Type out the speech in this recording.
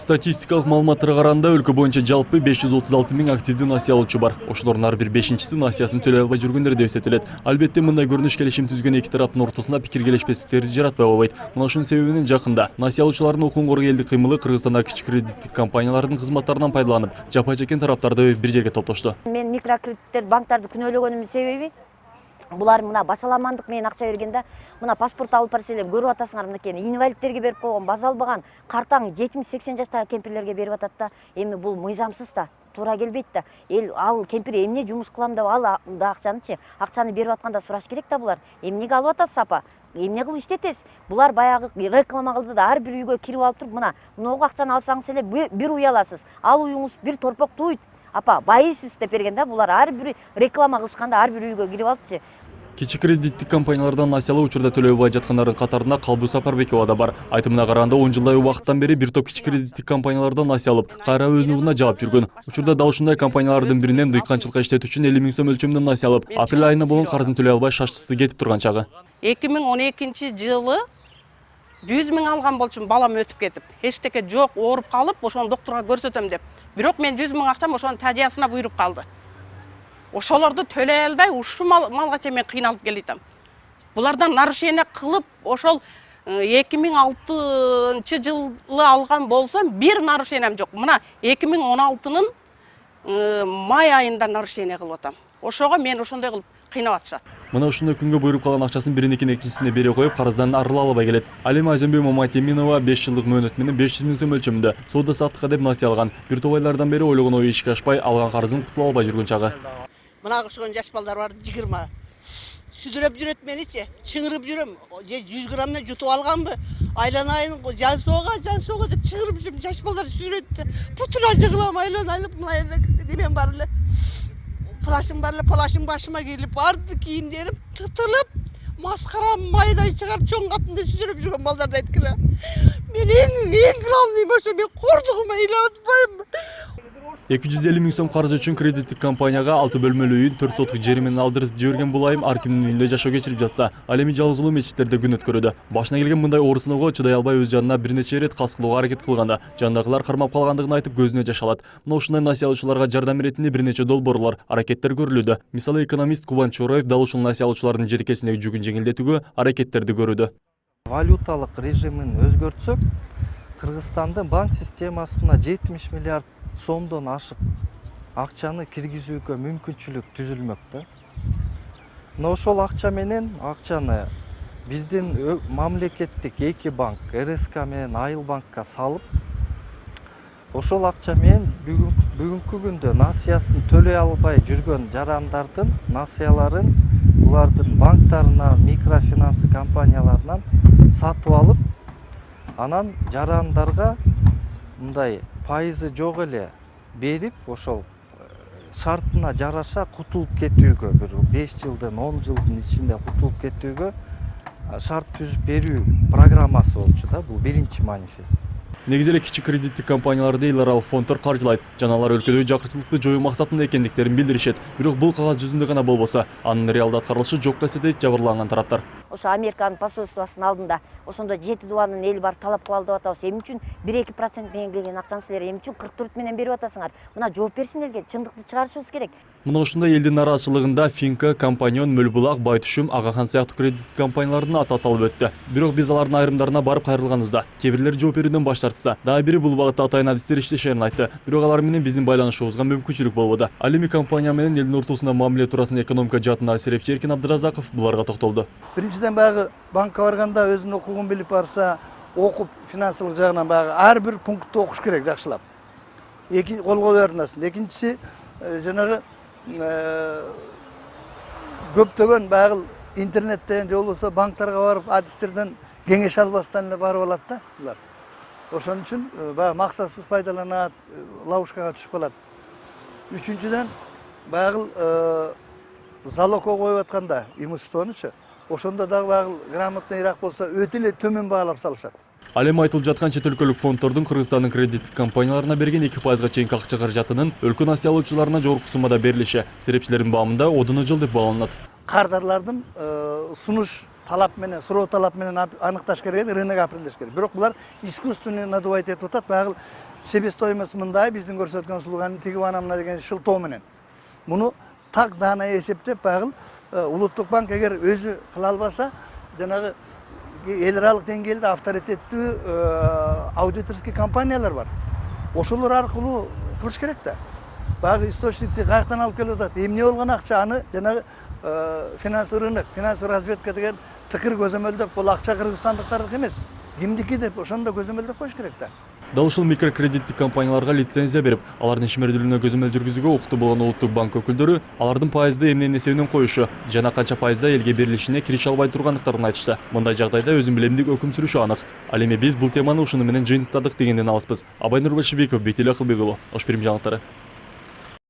Статистикалык маалыматтарга караганда өлкө боюнча жалпы 536 миң активдүү насыя алуучу бар. Ошолордун ар бир 5-си насыясын төлөй албай жүргөндөр деп эсептелет. Албетте мындай көрүнүш келишим түзгөн эки тараптын ортосунда пикир келишпестиктерди жаратпай болбойт. Мына ушунун себебинен жакында насыя алуучулардын укугун элдик кыймылы Кыргызстандагы кичи кредиттик компаниялардын кызматтарынан пайдаланып, жапа чеккен тараптарды бир жерге топтошту. Мен микрокредиттер банктарды күнөөлөгөнүмдүн себеби булар мына башаламандык менен акча бергенде мына паспорт алып барсаңар көрүп атасыңар мынакей инвалидтерге берип койгон, база албаган, картаң 70-80 жаштагы кемпирлерге берип атат да. Эми бул мыйзамсыз да, туура келбейт да. Ал кемпир эмне жумуш кылам деп ал да акчаны берип атканда сураш керек да булар. Эмнеге алып атасыз апа? Эмне кылып иштетесиз? Булар баягы реклама кылды да ар бир үйгө кирип алып туруп мына могу акчаны алсаңыз эле бир уй аласыз. Ал уюңуз бир торпок туйт. Апа, байысыз деп бергенде булар ар бир реклама кылышканда ар бир үйгө кирип алыпчы. Кичи кредиттик компаниялардан насыялуу учурда төлөй албай жаткандардын катарында Калбы Сапарбекова да бар. Айтымына караганда 10 жылдай убакыттан бери бир топ кичи кредиттик компаниялардан насыя алып, кайра өзүнүн урдуна жаап жүргөн. Учурда дал ушундай компаниялардын биринен дыйканчылыкка иштетүү үчүн 50 миң сом өлчөмүндө насыя алып, апрель айына болгон карызын төлөй албай шашчысы кетип турган чагы. 2012-жылы 100 миң алган болчумун, балам өтүп кетип. Эчтеке жок, ооруп калып, ошону доктурга көрсөтөм деп. Бирок мен 100 миң акчам ошонун тажиясына буйруп калды. Ошолорду төлөй албай, ушу малга чейин мен кыйналып келатам. Булардан нарушение кылып, ошол 2006-жылы алган болсом, бир нарушением жок. Мына 2016-нын май айында нарушение кылып атам. Ошого мен ошондой кылып кыйнап атышат. Мына ушундай күнгө буйруп калган акчасын биринекин экинчисине бере коюп, карыздан арыла албай келет. Ал эми Азембек Маматеминова 5 жылдык мөөнөт менен 500 миң сом өлчөмүндө соода саттыкка деп насыя алган. Бир топ айлардан бери ойлогон ою ишке ашпай, алган карызын кутула албай жүргөн чагы. Мына окшогон жаш балдар бар 20. Сүдүрөп жүрөт меничи, чыңырып жүрөм. 100 граммдан жутуп алганбы? Айланайын жан соога деп чыңырып жүрөм. Жаш балдар сүдүрөт. Бутуна жыгылам айланайын мына жерде немен бар эле. Плашым бар эле, плашым башыма кийлип, барды кийимдерим тытылып, маскара майдай чыгарып чоң катында сүдүрөп жүргөн балдарды айткыла. Мен эң главный ошо мен кордугума ыйлап атпайбы? 250 миң сом карыз үчүн кредиттик компанияга 6 бөлмөлүү үйүн 4 соттук жери менен алдырып жиберген бул айым ар кимдин үйүндө жашоо кечирип жатса, ал эми жалгыз улуу мечиттерде күн өткөрүүдө. Башына келген мындай оор сыноого чыдай албай өз жанына бир нече ирет кас кылууга аракет кылганда, жандагылар кармап калгандыгын айтып көзүнө жаш алат. Мына ушундай насыя алуучуларга жардам иретинде бир нече долбоорлор, аракеттер көрүлүүдө. Мисалы экономист Кубан Чороев дал ушул насыя алуучулардын жетекесиндеги жүгүн жеңилдетүүгө аракеттерди көрүүдө. Валюталык режимин өзгөртсөк, Кыргызстандын банк системасына 70 миллиард сомдон ашык акчаны киргизүүгө мүмкүнчүлүк түзүлмөк да. Но ошол акча менен акчаны биздин мамлекеттик эки банк, РСК менен Айыл банкка салып, ошол акча менен бүгүнкү күндө насыясын төлөй албай жүргөн жарандардын насыяларын булардын банктарынан, микрофинанс компанияларынан сатып алып, анан жарандарга мындай пайызы жок эле берип, ошол шартына жараша кутулуп кетүүгө, бир 5 жылдын, 10 жылдын ичинде кутулуп кетүүгө шарт түзүп берүү программасы болчу да, бул биринчи манифест. Негизи эле кичи кредиттик компанияларды эл аралык фонддор каржылайт. Жана алар өлкөдөгү жакырчылыкты жоюу максатында экендиктерин билдиришет. Бирок бул кагаз жүзүндө гана болбосо, анын реалдуу аткарылышы жокко эсептейт жабырланган тараптар. Ошо Американын посольствосунун алдында ошондо 7 дубанын эли барып талап кылалы деп атабыз. Эмне үчүн 1-2% менен келген акчаны силер эмне үчүн 44 менен берип атасыңар? Мына жооп берсин элге, чындыкты чыгарышыбыз керек. Мына ушундай элдин нараазачылыгында Финка, Компаньон, Мөлбулак, Байтүшүм, Агахан сыяктуу кредиттик компаниялардын аты аталып өттү. Бирок биз алардын айрымдарына барып кайрылганыбызда, кээ бирлери жооп берүүдөн баш тартса, дагы бири бул багытта атайын адистер иштешерин айтты. Бирок алар менен биздин байланышыбызга мүмкүнчүлүк болбоду. Ал эми компания менен элдин ортосунда мамиле туурасында экономика жаатындагы серепчи Эркин Абдыразаков буларга токтолду. Биринчиден баягы банкка барганда өзүнүн укугун билип барса, окуп финансылык жагынан баягы ар бир пунктты окуш керек жакшылап. Колго бернасың. Экинчиси жанагы көптөгөн баягы интернеттен же болбосо банктарга барып адистерден кеңеш албастан эле барып алат да булар. Ошон үчүн баягы максатсыз пайдаланат, ловушкага түшүп калат. Үчүнчүдөн баягы залогко коюп атканда имуществонучу, ошондо дагы баягы грамотныйраак болсо өтө эле төмөн баалап салышат. Ал эми айтылып жаткан чет өлкөлүк фонддордун Кыргызстандын кредиттик компанияларына берген 2%га чейинки акча каражатынын өлкө насыя алуучуларына жогорку суммада берилиши серепчилердин баамында одуну жыл деп бааланат. Кардарлардын сунуш талап менен, суроо талап менен аныкташ керек, рынок апрелдеш керек. Бирок булар искусственный надувать этип атат. Баягы себестоимость мындай биздин көрсөткөн услуганын тиги анамына деген шылтоо менен. Муну так даана эсептеп баягы Улуттук банк эгер өзү кыла албаса, жанагы эл аралык деңгээлде авторитеттүү аудиторский компаниялар бар. Ошолор аркылуу кылыш керек да. Баягы источникти каяктан алып келип атат. Эмне болгон акча аны жанагы финансовый рынок, финансовый разведка деген тыкыр көзөмөлдөп, бул акча кыргызстандыктардык эмес. Кимдики деп ошондо көзөмөлдөп коюш керек да. Дал ушул микрокредиттик компанияларга лицензия берип, алардын ишмердүүлүгүнө көзөмөл жүргүзүүгө уктуу болгон Улуттук банк өкүлдөрү алардын пайызды эмненин эсебинен коюшу жана канча пайызда элге берилишине киреше албай тургандыктарын айтышты. Мындай жагдайда өзүн билемдик өкүм сүрүшү анык. Ал эми биз бул теманы ушуну менен жыйынтыктадык дегенден алыспыз. Абай Нурбашевиков, Бетель Акылбек уулу, Ош Бирим жаңылыктары.